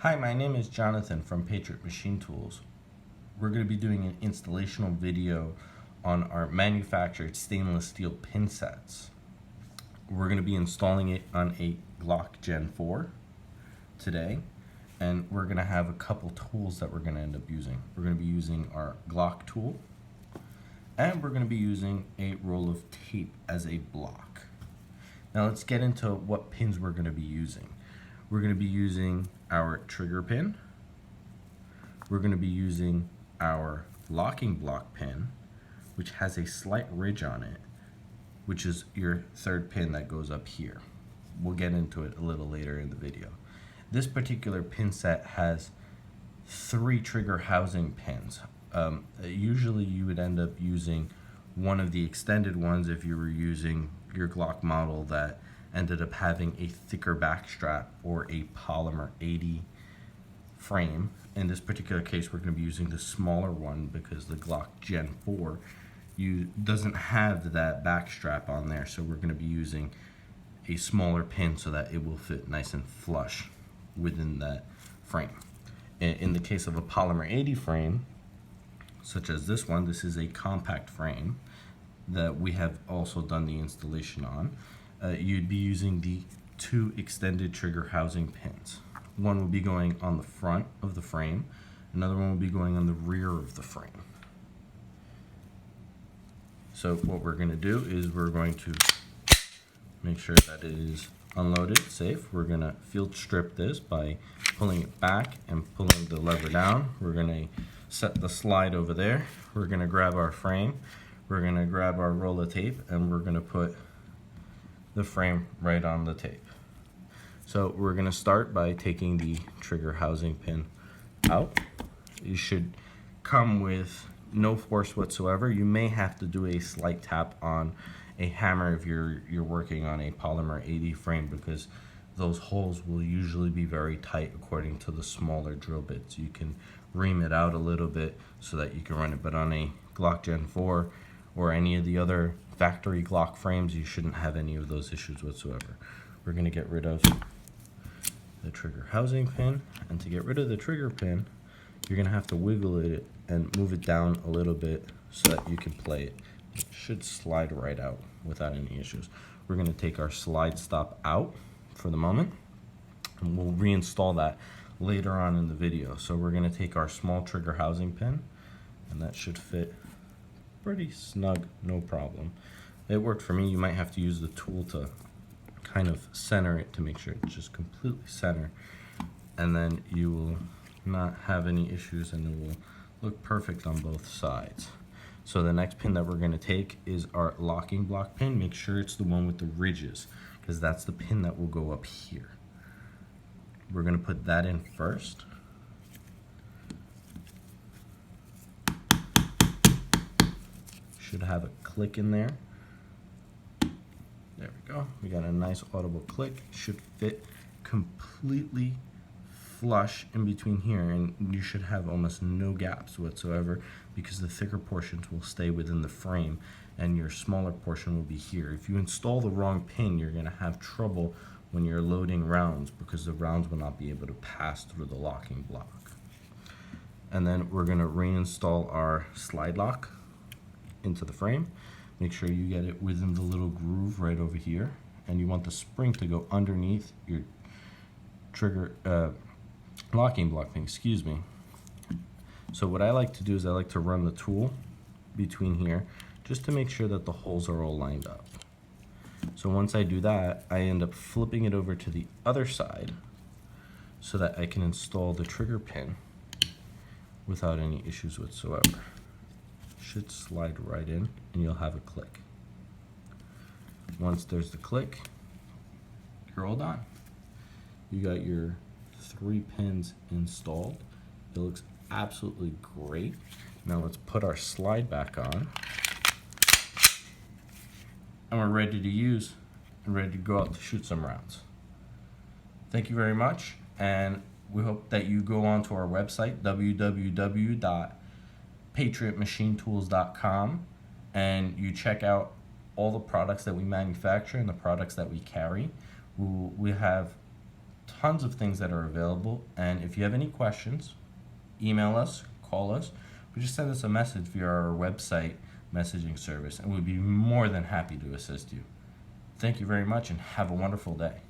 Hi, my name is Jonathan from Patriot Machine Tools. We're going to be doing an installational video on our manufactured stainless steel pin sets. We're going to be installing it on a Glock Gen 4 today, and we're going to have a couple tools that we're going to end up using. We're going to be using our Glock tool, and we're going to be using a roll of tape as a block. Now let's get into what pins we're going to be using. We're going to be using our trigger pin. We're going to be using our locking block pin, which has a slight ridge on it, which is your third pin that goes up here. We'll get into it a little later in the video. This particular pin set has 3 trigger housing pins. Usually you would end up using one of the extended ones if you were using your Glock model that ended up having a thicker back strap or a Polymer80 frame. In this particular case, we're going to be using the smaller one because the Glock Gen 4 doesn't have that back strap on there, so we're going to be using a smaller pin so that it will fit nice and flush within that frame. In the case of a Polymer80 frame, such as this one, this is a compact frame that we have also done the installation on. You'd be using the 2 extended trigger housing pins. One will be going on the front of the frame, another one will be going on the rear of the frame. So what we're going to do is we're going to make sure that it is unloaded safe. We're going to field strip this by pulling it back and pulling the lever down. We're going to set the slide over there. We're going to grab our frame. We're going to grab our roll of tape, and we're going to put the frame right on the tape. So we're going to start by taking the trigger housing pin out. You should come with no force whatsoever. You may have to do a slight tap on a hammer if you're working on a Polymer80 frame, because those holes will usually be very tight according to the smaller drill bits. You can ream it out a little bit so that you can run it, but on a Glock Gen 4 or any of the other factory Glock frames, you shouldn't have any of those issues whatsoever. We're going to get rid of the trigger housing pin, and to get rid of the trigger pin, you're going to have to wiggle it and move it down a little bit so that you can play it. It should slide right out without any issues. We're going to take our slide stop out for the moment, and we'll reinstall that later on in the video. So we're going to take our small trigger housing pin, and that should fit pretty snug, no problem. It worked for me. You might have to use the tool to kind of center it to make sure it's just completely center, and then you will not have any issues and it will look perfect on both sides. So the next pin that we're going to take is our locking block pin. Make sure it's the one with the ridges, because that's the pin that will go up here. We're going to put that in first. Should have a click in there. There we go. We got a nice audible click. Should fit completely flush in between here, and you should have almost no gaps whatsoever, because the thicker portions will stay within the frame and your smaller portion will be here. If you install the wrong pin, you're going to have trouble when you're loading rounds, because the rounds will not be able to pass through the locking block. And then we're going to reinstall our slide lock into the frame. Make sure you get it within the little groove right over here, and you want the spring to go underneath your trigger locking block thing, excuse me. So what I like to do is I like to run the tool between here just to make sure that the holes are all lined up. So once I do that, I end up flipping it over to the other side so that I can install the trigger pin without any issues whatsoever. Should slide right in and you'll have a click. Once there's the click, you're all done. You got your 3 pins installed. It looks absolutely great. Now let's put our slide back on, and we're ready to use and ready to go out to shoot some rounds. Thank you very much, and we hope that you go on to our website, www.patriotmachinetools.com, and you check out all the products that we manufacture and the products that we carry. We have tons of things that are available. And if you have any questions, email us, call us, or just send us a message via our website messaging service, and we'd be more than happy to assist you. Thank you very much and have a wonderful day.